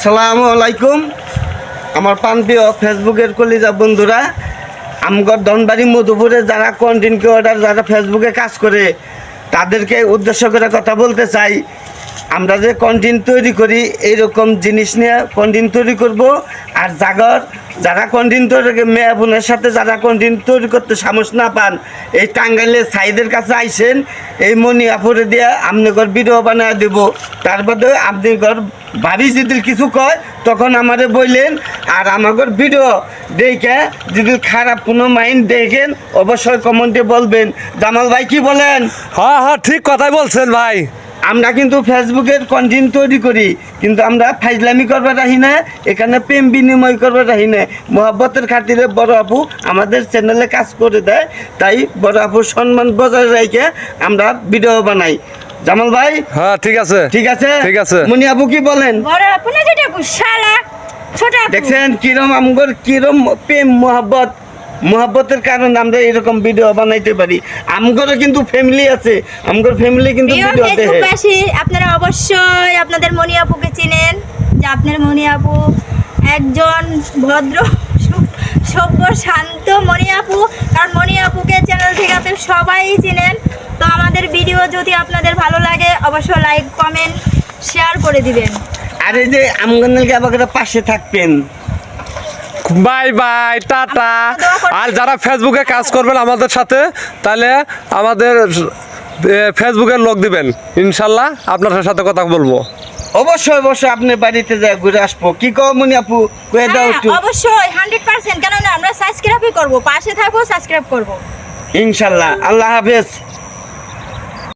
আসসালামু আলাইকুম আমার প্রান্তীয় ফেসবুকের কলিজা বন্ধুরা, আমগর ধনবাড়ি মধুপুরে যারা কন্টেন্ট ক্রিয়েটর যারা ফেসবুকে কাজ করে তাদেরকে উদ্দেশ্য করে কথা বলতে চাই। আমরা যে কন্টেন্ট তৈরি করি এইরকম জিনিস নিয়ে কন্টেন্ট তৈরি করব। আর যারা কন্টেন্ট তৈরি মেয়ে বোনের সাথে যারা কন্টেন্ট তৈরি করতে সাহস না পান, এই টাঙ্গাইলের সাইদের কাছে আইসেন, এই মনি আপুরে দিয়ে আপনার ভিডিও বানিয়ে দেব। তারপরে আপনার ভাবি যদি কিছু কয় তখন আমারে বললেন। আর আমার ভিডিও দেখে যদি খারাপ কোনো মাইন্ড দেখেন অবশ্যই কমেন্টে বলবেন। জামাল ভাই কি বলেন? হ্যাঁ হ্যাঁ, ঠিক কথাই বলছেন ভাই। আমরা কিন্তু ফেসবুকের কন্টেন্ট তৈরি করি, কিন্তু আমরা ফাইজলামি করবার রাহি না, এখানে প্রেম বিনিময় করবার রাহি না। মোহাব্বতের খাতিরে বড় আপু আমাদের চ্যানেলে কাজ করে দেয়, তাই বড় আপুর সম্মান বজায় রেখে আমরা ভিডিও বানাই। জামাল ভাই হ্যাঁ ঠিক আছে ঠিক আছে ঠিক আছে। মনি আপু কি বলেন? বড় আপু না যেটা শালা ছোট আপু। দেখছেন কিরম আমগর কিরম প্রেম মোহাব্বতের কারণে আমরা এরকম ভিডিও বানাইতে পারি। আমগরও কিন্তু ফ্যামিলি আছে, আমগর ফ্যামিলি কিন্তু প্রিয় ভিডিও দেখে। ফেসবুকবাসী, আপনারা অবশ্যই আপনাদের মনি আপুকে চিনেন, যে আপনার মনি আপু একজন ভদ্র সভ্য শান্ত মনি আপু। কারণ মনি আপুকে চ্যানেল থেকে আপনারা সবাই চিনেন। তো আমাদের ভিডিও যদি আপনাদের ভালো লাগে অবশ্যই লাইক কমেন্ট শেয়ার করে দিবেন। আর এই যে আমগনকে আবার পাশে থাকবেন। Bye bye, tata. আর যারা ফেসবুকে কাজ করবেন আমাদের সাথে, তাহলে আমাদের ফেসবুকের লোক দিবেন, ইনশাল্লাহ আপনার সাথে কথা বলবো। অবশ্যই অবশ্যই আপনার বাড়িতে যাই ঘুরে আসবো। কি কও মনি আপু, কয়ে দাও একটু। অবশ্যই 100%, কেননা আমরা সাবস্ক্রাইবই করব, পাশে থাকবো, সাবস্ক্রাইব করব ইনশাল্লাহ। আল্লাহ হাফেজ।